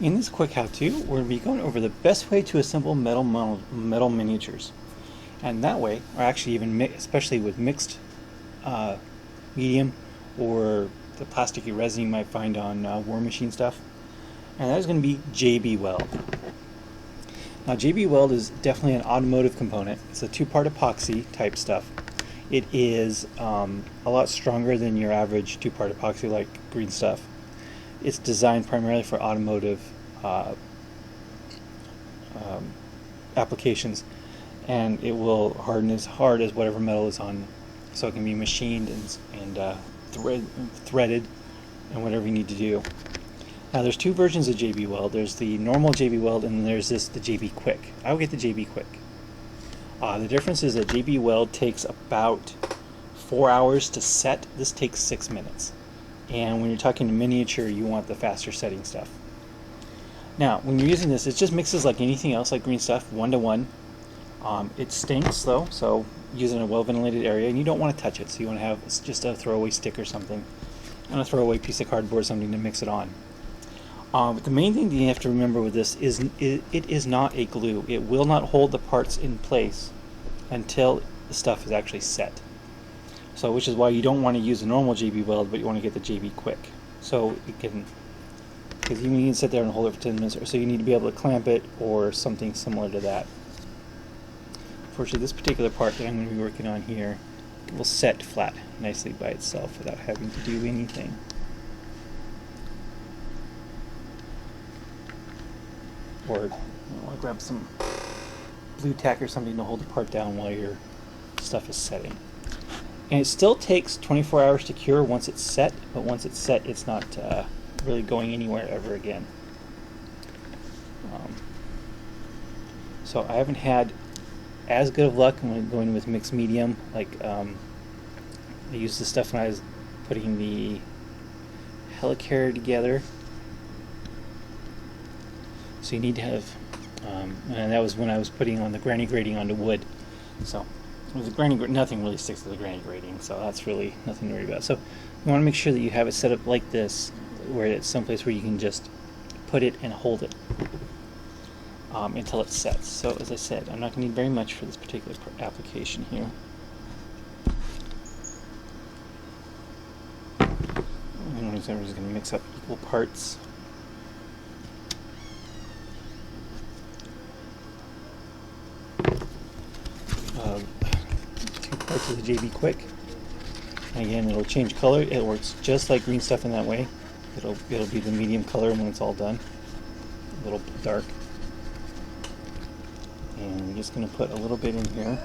In this quick how-to, we're going to be going over the best way to assemble metal miniatures. And that way, or actually even especially with mixed uh, medium or the plasticky resin you might find on War Machine stuff. And that is going to be JB Weld. Now JB Weld is definitely an automotive component. It's a two-part epoxy type stuff. It is a lot stronger than your average two-part epoxy like green stuff. It's designed primarily for automotive applications, and it will harden as hard as whatever metal is on, so it can be machined and threaded and whatever you need to do. Now there's two versions of JB Weld. There's the normal JB Weld, and then there's the JB Quick. I would get the JB Quick. The difference is that JB Weld takes about 4 hours to set. This takes 6 minutes. And when you're talking to miniature, you want the faster setting stuff. Now, when you're using this, it just mixes like anything else, like green stuff, 1-to-1. It stinks though, so use it in a well-ventilated area, and you don't want to touch it, so you want to have just a throwaway stick or something, and a throwaway piece of cardboard or something to mix it on. But the main thing that you have to remember with this is it is not a glue. It will not hold the parts in place until the stuff is actually set. So, which is why you don't want to use a normal JB Weld, but you want to get the JB Quick. So it can, because you can sit there and hold it for 10 minutes, or so you need to be able to clamp it or something similar to that. Unfortunately, this particular part that I'm going to be working on here will set flat nicely by itself without having to do anything. Or I'll grab some blue tack or something to hold the part down while your stuff is setting. And it still takes 24 hours to cure once it's set, but once it's set, it's not really going anywhere ever again. So I haven't had as good of luck when going with mixed medium. Like I used this stuff when I was putting the helicarrier together. So you need to have, and that was when I was putting on the granny grating onto wood. So with the granny, nothing really sticks to the granny grating, so that's really nothing to worry about. So you want to make sure that you have it set up like this, where it's someplace where you can just put it and hold it until it sets. So as I said, I'm not going to need very much for this particular application here. And I'm just going to mix up equal parts. Two parts of the JB Quick. And again, it'll change color. It works just like green stuff in that way. It'll be the medium color when it's all done. A little dark. And I'm just going to put a little bit in here.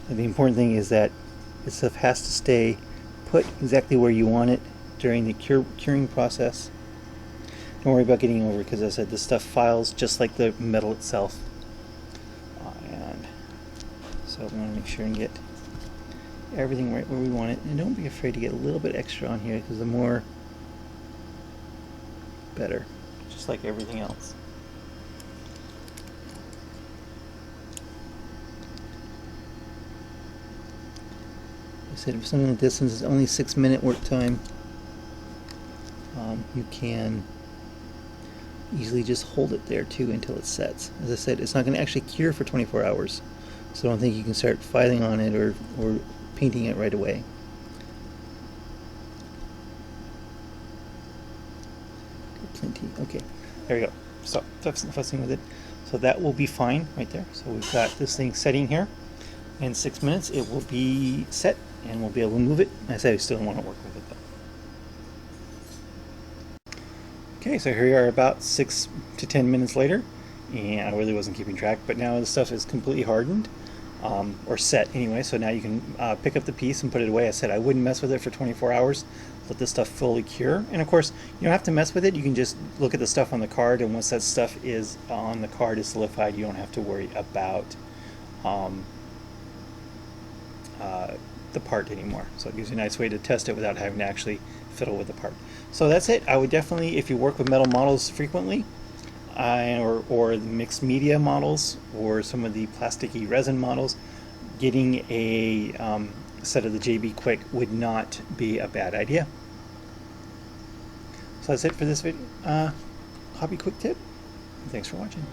And the important thing is that this stuff has to stay put exactly where you want it during the curing process. Don't worry about getting over it, because as I said, this stuff files just like the metal itself. And so we want to make sure and get everything right where we want it. And don't be afraid to get a little bit extra on here, because the more, better. Just like everything else. I said, if something like this, since it's only 6-minute work time, you can easily just hold it there too until it sets. As I said, it's not going to actually cure for 24 hours, so I don't think you can start filing on it or painting it right away. Plenty. Okay, there we go. So that's fussing with it. So that will be fine right there. So we've got this thing setting here. In 6 minutes, it will be set, and we'll be able to move it. I said I still want to work with it though. Okay, so here we are about 6 to 10 minutes later, and I really wasn't keeping track, but now the stuff is completely hardened, or set anyway, so now you can pick up the piece and put it away. I said I wouldn't mess with it for 24 hours, let this stuff fully cure, and of course you don't have to mess with it. You can just look at the stuff on the card, and once that stuff is on the card is solidified, you don't have to worry about the part anymore. So it gives you a nice way to test it without having to actually fiddle with the part. So that's it. I would definitely, if you work with metal models frequently, or the mixed media models, or some of the plasticky resin models, getting a set of the JB Quick would not be a bad idea. So that's it for this video. Hobby quick tip. Thanks for watching.